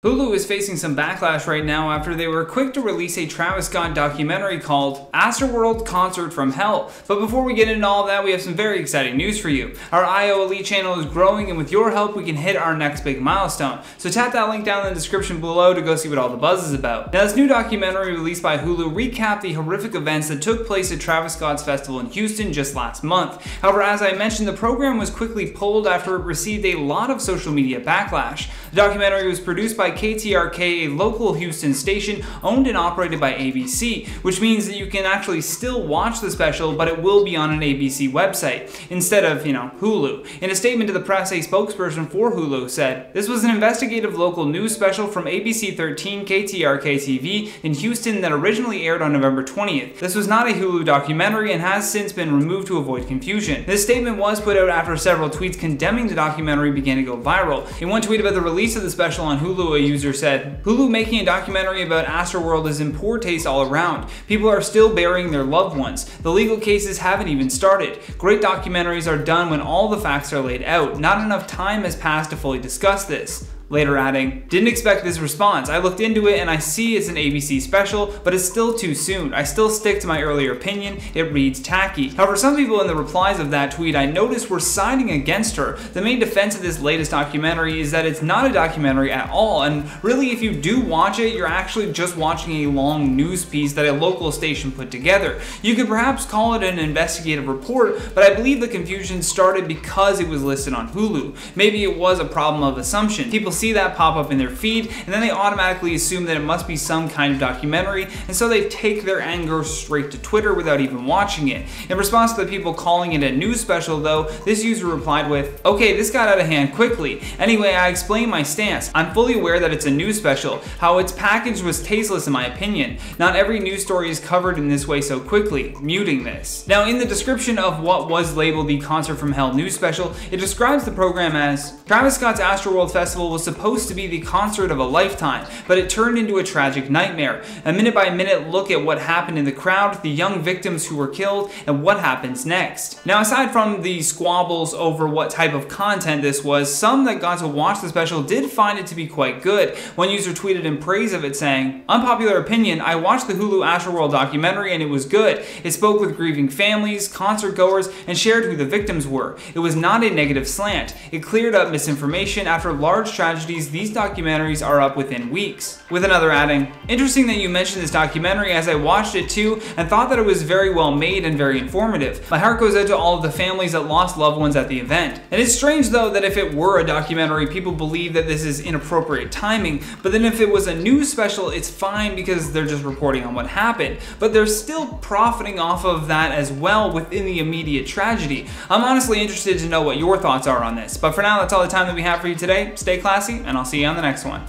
Hulu is facing some backlash right now after they were quick to release a Travis Scott documentary called Astroworld Concert from Hell. But before we get into all that, we have some very exciting news for you. Our IO Elite channel is growing, and with your help we can hit our next big milestone. So tap that link down in the description below to go see what all the buzz is about. Now, this new documentary released by Hulu recapped the horrific events that took place at Travis Scott's festival in Houston just last month. However, as I mentioned, the program was quickly pulled after it received a lot of social media backlash. The documentary was produced by KTRK, a local Houston station owned and operated by ABC, which means that you can actually still watch the special, but it will be on an ABC website instead of, Hulu. In a statement to the press, a spokesperson for Hulu said, "This was an investigative local news special from ABC 13 KTRK TV in Houston that originally aired on November 20th. This was not a Hulu documentary and has since been removed to avoid confusion." This statement was put out after several tweets condemning the documentary began to go viral. In one tweet about the release of the special on Hulu, a user said, "Hulu making a documentary about Astroworld is in poor taste all around. People are still burying their loved ones. The legal cases haven't even started. Great documentaries are done when all the facts are laid out. Not enough time has passed to fully discuss this." Later adding, "Didn't expect this response. I looked into it and I see it's an ABC special, but it's still too soon. I still stick to my earlier opinion. It reads tacky." However, some people in the replies of that tweet I noticed were siding against her. The main defense of this latest documentary is that it's not a documentary at all, and really if you do watch it, you're actually just watching a long news piece that a local station put together. You could perhaps call it an investigative report, but I believe the confusion started because it was listed on Hulu. Maybe it was a problem of assumption. People see that pop up in their feed, and then they automatically assume that it must be some kind of documentary, and so they take their anger straight to Twitter without even watching it. In response to the people calling it a news special though, this user replied with, "Okay, this got out of hand quickly. Anyway, I explained my stance. I'm fully aware that it's a news special. How it's packaged was tasteless in my opinion. Not every news story is covered in this way so quickly. Muting this." Now, in the description of what was labeled the Concert from Hell news special, it describes the program as, "Travis Scott's Astroworld Festival was supposed to be the concert of a lifetime, but it turned into a tragic nightmare. A minute-by-minute look at what happened in the crowd, the young victims who were killed, and what happens next." Now, aside from the squabbles over what type of content this was, some that got to watch the special did find it to be quite good. One user tweeted in praise of it saying, "Unpopular opinion, I watched the Hulu Astroworld documentary and it was good. It spoke with grieving families, concert goers, and shared who the victims were. It was not a negative slant. It cleared up misinformation. After large tragedies, these documentaries are up within weeks." With another adding, "Interesting that you mentioned this documentary, as I watched it too and thought that it was very well made and very informative. My heart goes out to all of the families that lost loved ones at the event. And it's strange though that if it were a documentary, people believe that this is inappropriate timing, but then if it was a news special, it's fine because they're just reporting on what happened. But they're still profiting off of that as well within the immediate tragedy." I'm honestly interested to know what your thoughts are on this. But for now, that's all the time that we have for you today. Stay classy, and I'll see you on the next one.